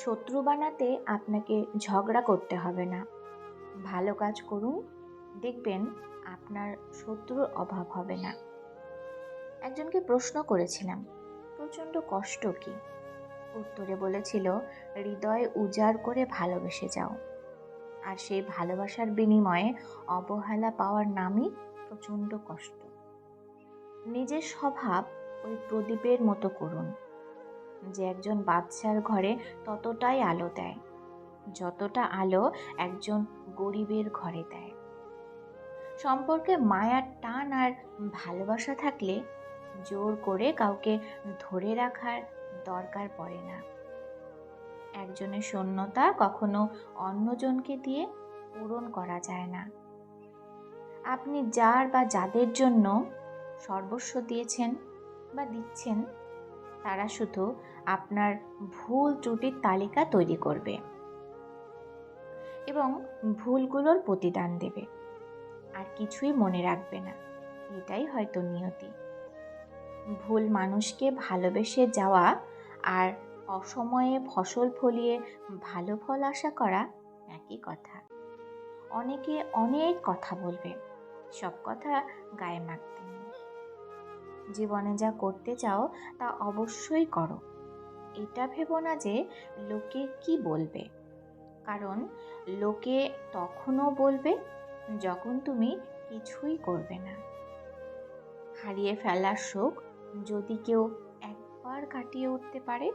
শত্রু বানাতে আপনাকে ঝগড়া করতে হবে না। ভালো কাজ করুন, দেখবেন আপনার শত্রুর অভাব হবে না। একজনকে প্রশ্ন করেছিলাম, প্রচণ্ড কষ্ট কি? উত্তরে বলেছিল, হৃদয় উজাড় করে ভালোবেসে যাও, আর সেই ভালোবাসার বিনিময়ে অবহেলা পাওয়ার নামই প্রচণ্ড কষ্ট। নিজের স্বভাব ওই প্রদীপের মতো করুন, যে একজন বাদশার ঘরে ততটাই আলো দেয় যতটা আলো একজন গরিবের ঘরে দেয়। সম্পর্কে মায়ার টান আর ভালোবাসা থাকলে জোর করে কাউকে ধরে রাখার দরকার পড়ে না। একজনের শূন্যতা কখনো অন্যজনকে দিয়ে পূরণ করা যায় না। আপনি যার বা যাদের জন্য সর্বস্ব দিয়েছেন বা দিচ্ছেন, তারা শুধু আপনার ভুল ত্রুটির তালিকা তৈরি করবে এবং ভুলগুলোর প্রতিদান দেবে, আর কিছুই মনে রাখবে না। এটাই হয়তো নিয়তি। ভুল মানুষকে ভালোবেসে যাওয়া আর অসময়ে ফসল ফলিয়ে ভালো ফল আশা করা একই কথা। অনেকে অনেক কথা বলবে, সব কথা গায়ে মাখতে নেই। জীবনে যা করতে চাও তা অবশ্যই করো। এটা ভেবো না যে লোকে কি বলবে, কারণ লোকে তখনও বলবে যখন তুমি কিছুই করবে না। হারিয়ে ফেলার সুখ যদি কেউ একবার কাটিয়ে উঠতে পারে,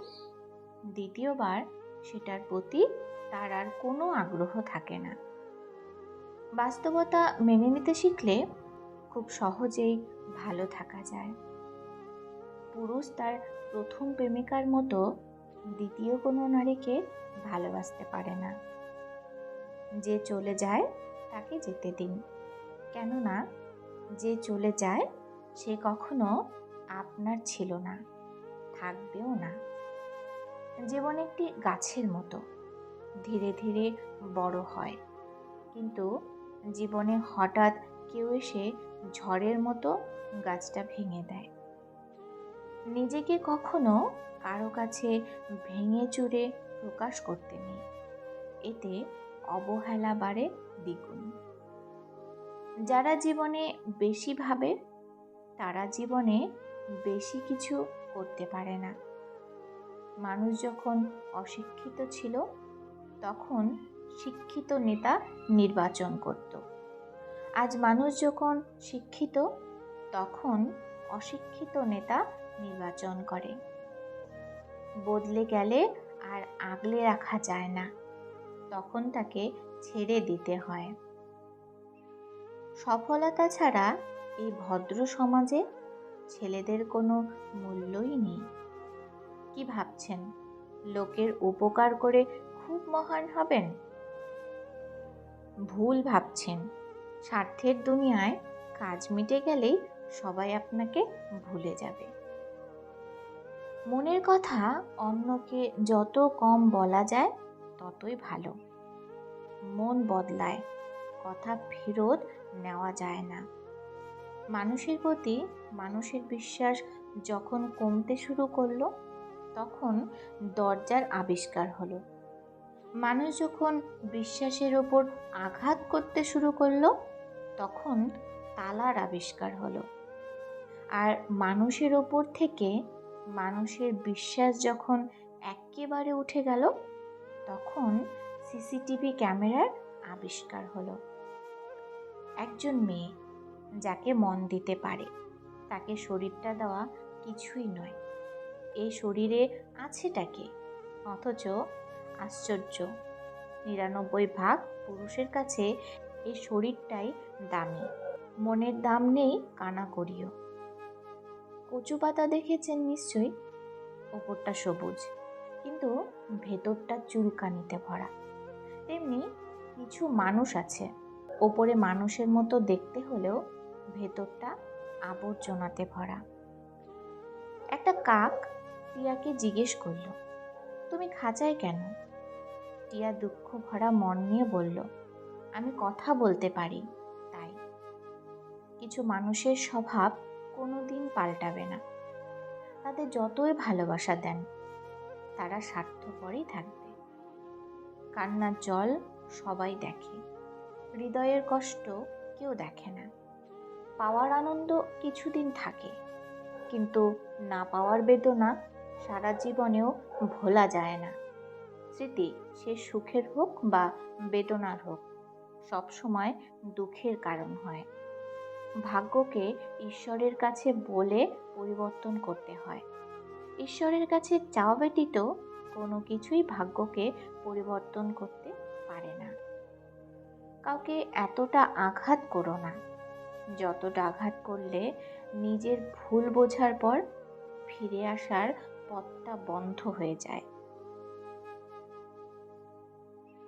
দ্বিতীয়বার সেটার প্রতি তার আর কোনো আগ্রহ থাকে না। বাস্তবতা মেনে নিতে শিখলে খুব সহজেই ভালো থাকা যায়। পুরুষ তার প্রথম প্রেমিকার মতো দ্বিতীয় কোনো নারীকে ভালোবাসতে পারে না। যে চলে যায় তাকে যেতে দিন, কেননা যে চলে যায় সে কখনো আপনার ছিল না, থাকবেও না। জীবন একটি গাছের মতো, ধীরে ধীরে বড় হয়, কিন্তু জীবনে হঠাৎ কেউ এসে ঝড়ের মতো গাছটা ভেঙে দেয়। নিজেকে কখনো কারো কাছে ভেঙে চুরে প্রকাশ করতে নেই, এতে অবহেলা বাড়ে দ্বিগুণ। যারা জীবনে বেশি ভাবে তারা জীবনে বেশি কিছু করতে পারে না। মানুষ যখন অশিক্ষিত ছিল তখন শিক্ষিত নেতা নির্বাচন করত। আজ মানুষ যখন শিক্ষিত তখন অশিক্ষিত নেতা নির্বাচন করে। বদলে গেলে আর আগলে রাখা যায় না, তখন তাকে ছেড়ে দিতে হয়। সফলতা ছাড়া এই ভদ্র সমাজে ছেলেদের কোনো মূল্যই নেই। কি ভাবছেন, লোকের উপকার করে খুব মহান হবেন? ভুল ভাবছেন। স্বার্থের দুনিয়ায় কাজ মিটে গেলেই সবাই আপনাকে ভুলে যাবে। মনের কথা অন্যকে যত কম বলা যায় ততই ভালো। মন বদলায়, কথা ফেরত নেওয়া যায় না। মানুষের প্রতি মানুষের বিশ্বাস যখন কমতে শুরু করলো তখন দরজার আবিষ্কার হলো। মানুষ যখন বিশ্বাসের ওপর আঘাত করতে শুরু করলো তখন তালার আবিষ্কার হলো। আর মানুষের ওপর থেকে মানুষের বিশ্বাস যখন একেবারে উঠে গেল তখন সিসিটিভি ক্যামেরার আবিষ্কার হলো। একজন মেয়ে যাকে মন দিতে পারে তাকে শরীরটা দেওয়া কিছুই নয়। এই শরীরে আছেটা কে? অথচ আশ্চর্য, ৯৯% পুরুষের কাছে এই শরীরটাই দামি। মনের দাম নেই কানাকড়িও। কচু পাতা দেখেছেন নিশ্চয়ই, ওপরটা সবুজ কিন্তু ভেতরটা চুলকানিতে ভরা। তেমনি কিছু মানুষ আছে, ওপরে মানুষের মতো দেখতে হলেও ভেতরটা আবর্জনাতে ভরা। একটা কাক টিয়াকে জিজ্ঞেস করলো, তুমি খাঁচায় কেন? টিয়া দুঃখ ভরা মন নিয়ে বলল, আমি কথা বলতে পারি তাই। কিছু মানুষের স্বভাব কোনোদিন পাল্টাবে না। তাদের যতই ভালোবাসা দেন তারা স্বার্থপরই থাকবে। কান্নার জল সবাই দেখে, হৃদয়ের কষ্ট কেউ দেখে না। পাওয়ার আনন্দ কিছুদিন থাকে, কিন্তু না পাওয়ার বেদনা সারা জীবনেও ভোলা যায় না। স্মৃতি সে সুখের হোক বা বেদনার হোক, সবসময় দুঃখের কারণ হয়। ভাগ্যকে ঈশ্বরের কাছে বলে পরিবর্তন করতে হয়। ঈশ্বরের কাছে চাওয়া ব্যতীত কোনো কিছুই ভাগ্যকে পরিবর্তন করতে পারে না। কাউকে এতটা আঘাত করো না যতটা আঘাত করলে নিজের ভুল বোঝার পর ফিরে আসার পথটা বন্ধ হয়ে যায়।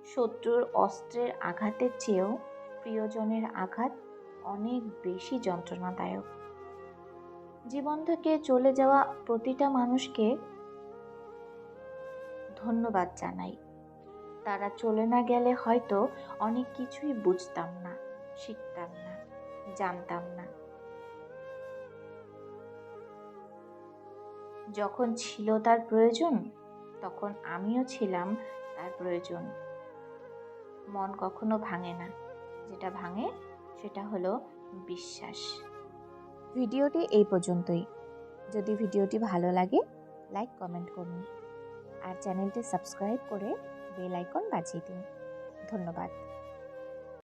শত্রুর অস্ত্রের আঘাতের চেয়েও প্রিয়জনের আঘাত অনেক বেশি যন্ত্রণাদায়ক। জীবন থেকে চলে যাওয়া প্রতিটা মানুষকে ধন্যবাদ জানাই। তারা চলে না গেলে হয়তো অনেক কিছুই বুঝতাম না, শিখতাম না, জানতাম না। যখন ছিল তার প্রয়োজন, তখন আমিও ছিলাম তার প্রয়োজন। মন কখনো ভাঙে না, যেটা ভাঙে সেটা হলো বিশ্বাস। ভিডিওটি এই পর্যন্তই। যদি ভিডিওটি ভালো লাগে লাইক কমেন্ট করুন আর চ্যানেলটি সাবস্ক্রাইব করে বেল আইকন বাজিয়ে দিন। ধন্যবাদ।